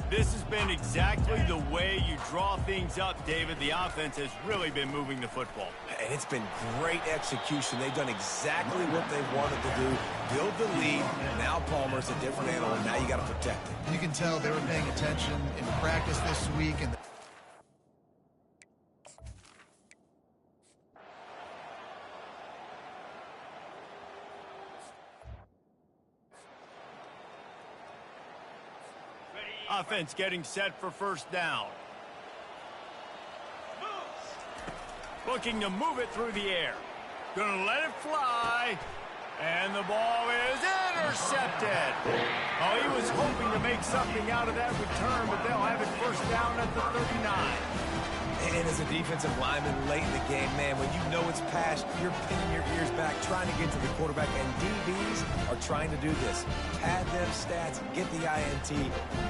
[SPEAKER 1] This has been exactly the way you draw things up, David. The offense has really been moving the football.
[SPEAKER 2] And it's been great execution. They've done exactly what they wanted to do. Build the lead. Now Palmer's a different animal. Now you got to protect him.
[SPEAKER 3] You can tell they were paying attention in practice this week. And
[SPEAKER 1] offense getting set for first down. Looking to move it through the air. Gonna let it fly. And the ball is intercepted. Oh, he was hoping to make something out of that return, but they'll have it first down at the 39.
[SPEAKER 2] And as a defensive lineman late in the game, man, when you know it's past, you're pinning your ears back, trying to get to the quarterback, and DBs are trying to do this. Pad them stats, get the INT.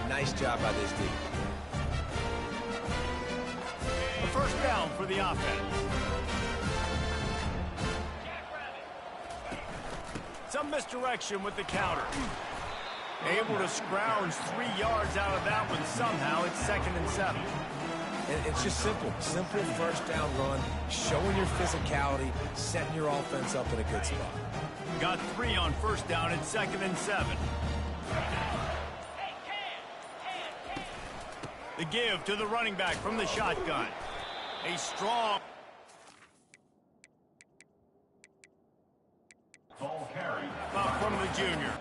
[SPEAKER 2] Nice job by this D.
[SPEAKER 1] A first down for the offense. Some misdirection with the counter. Able to scrounge 3 yards out of that one somehow. It's 2nd and 7.
[SPEAKER 2] And it's just simple first down run, showing your physicality, setting your offense up in a good spot.
[SPEAKER 1] Got 3 on first down. It's 2nd and 7. The give to the running back from the shotgun. A strong...
[SPEAKER 6] Ball carry.
[SPEAKER 1] from the junior.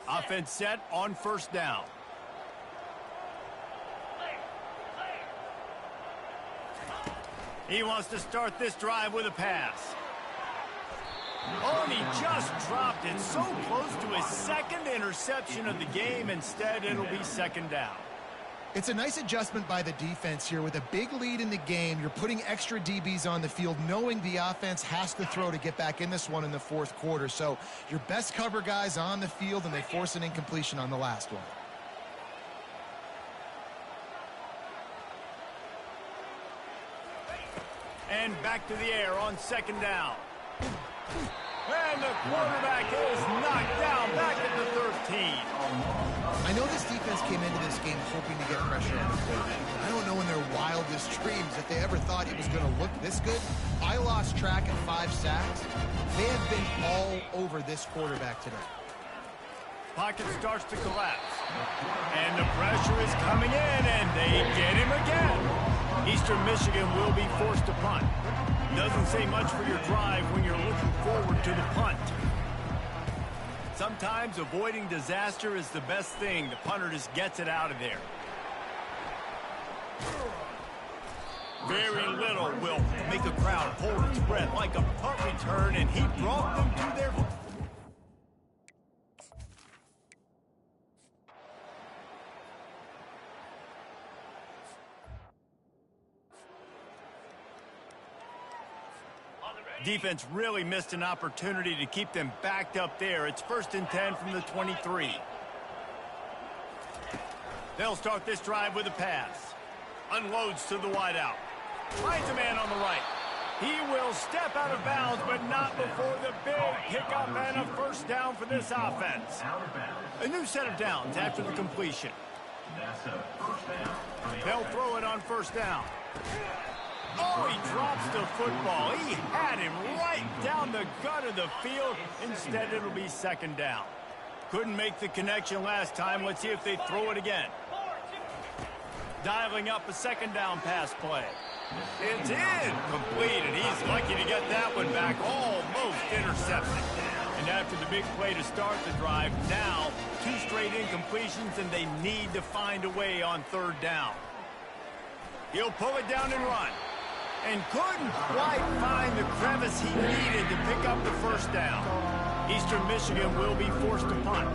[SPEAKER 1] Offense set on first down. He wants to start this drive with a pass. Oh, and he just dropped it so close to his 2nd interception of the game. Instead, it'll be 2nd down.
[SPEAKER 3] it's a nice adjustment by the defense here. With a big lead in the game, you're putting extra DBs on the field, knowing the offense has to throw to get back in this one in the 4th quarter. So your best cover guys on the field, and they force an incompletion on the last one.
[SPEAKER 1] And back to the air on 2nd down. And the quarterback is knocked down back at the 13.
[SPEAKER 3] I know this defense came into this game hoping to get pressure on the quarterback. I don't know in their wildest dreams if they ever thought it was going to look this good. I lost track at 5 sacks. They have been all over this quarterback today.
[SPEAKER 1] Pocket starts to collapse. And the pressure is coming in, and they get him again. Eastern Michigan will be forced to punt. Doesn't say much for your drive when you're looking forward to the punt. Sometimes avoiding disaster is the best thing. The punter just gets it out of there. Very little will make a crowd hold its breath like a punt return, and he brought them to their... Defense really missed an opportunity to keep them backed up there. It's 1st and 10 from the 23. They'll start this drive with a pass. Unloads to the wideout. Finds a man on the right. He will step out of bounds, but not before the big pickup and a first down for this offense. A new set of downs after the completion. They'll throw it on first down. Oh, he drops the football. He had him right down the gut of the field. Instead, it'll be second down. Couldn't make the connection last time. Let's see if they throw it again. Dialing up a second down pass play. It's incomplete, and he's lucky to get that one back. Almost intercepted. And after the big play to start the drive, now 2 straight incompletions, and they need to find a way on third down. He'll pull it down and run. And couldn't quite find the crevice he needed to pick up the first down. Eastern Michigan will be forced to punt.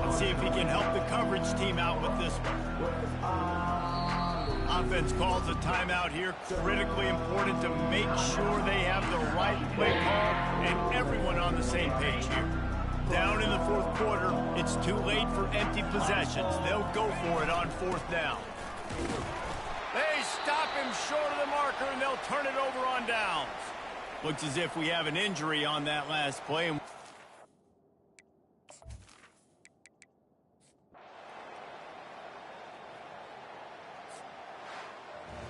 [SPEAKER 1] Let's see if he can help the coverage team out with this one. Offense calls a timeout here. Critically important to make sure they have the right play call and everyone on the same page here. Down in the fourth quarter, it's too late for empty possessions. They'll go for it on fourth down. They stop him short of the marker, and they'll turn it over on downs. Looks as if we have an injury on that last play.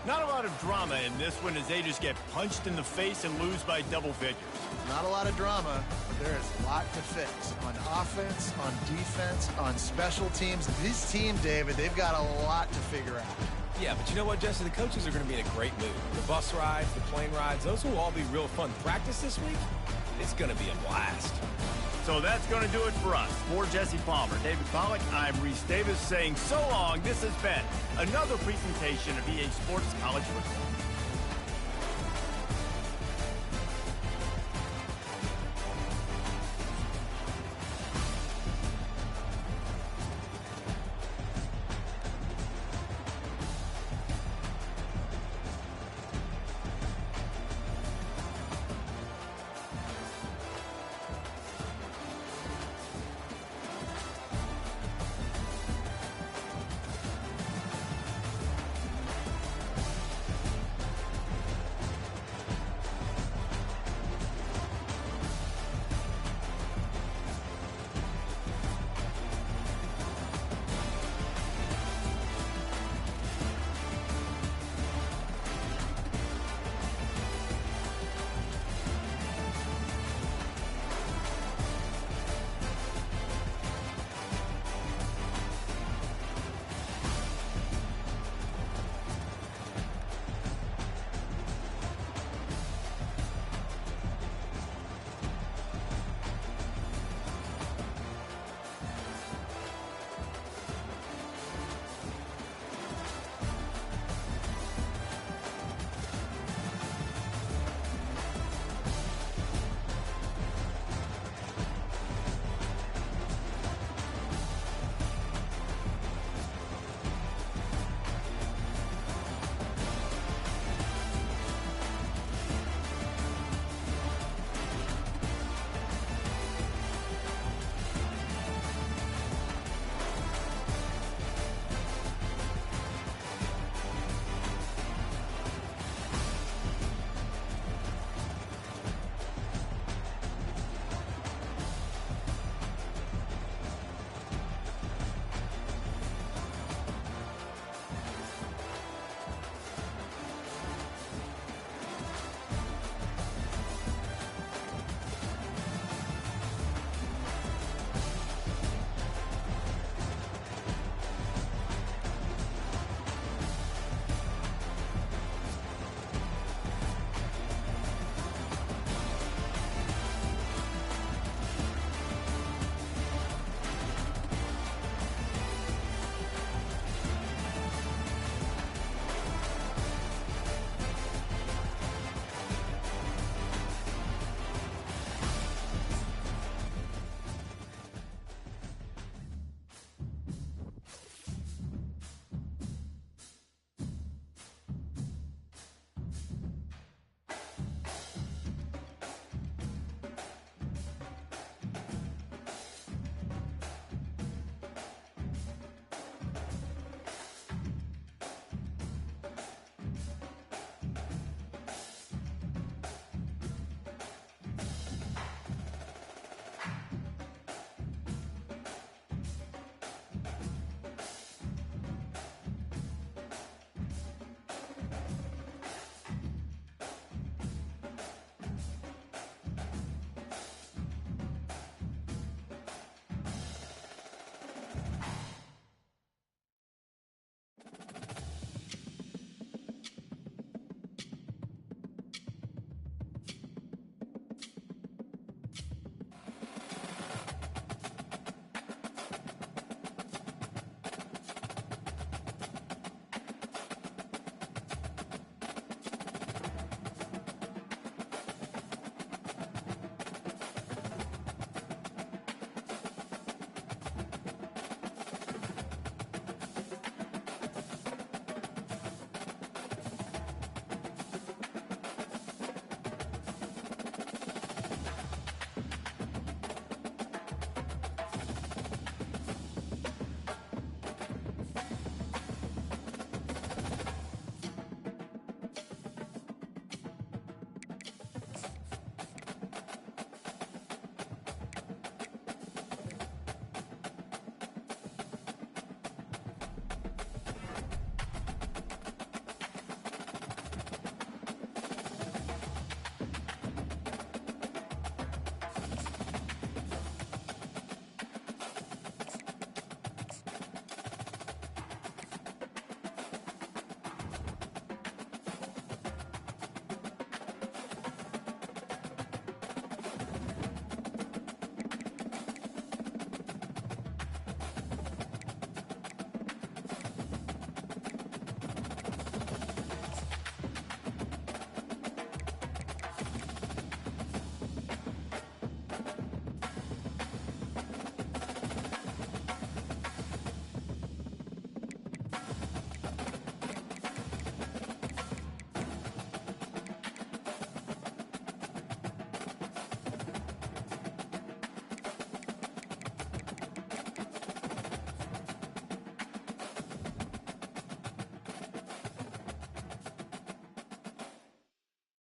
[SPEAKER 1] Not a lot of drama in this one as they just get punched in the face and lose by double figures.
[SPEAKER 3] Not a lot of drama, but there is a lot to fix. On offense, on defense, on special teams. This team, David, they've got a lot to figure out.
[SPEAKER 2] Yeah, but you know what, Jesse? The coaches are going to be in a great mood. The bus rides, the plane rides, those will all be real fun. Practice this week, it's going to be a blast.
[SPEAKER 1] So that's going to do it for us. For Jesse Palmer, David Pollack, I'm Reese Davis saying so long. This has been another presentation of EA Sports College Football.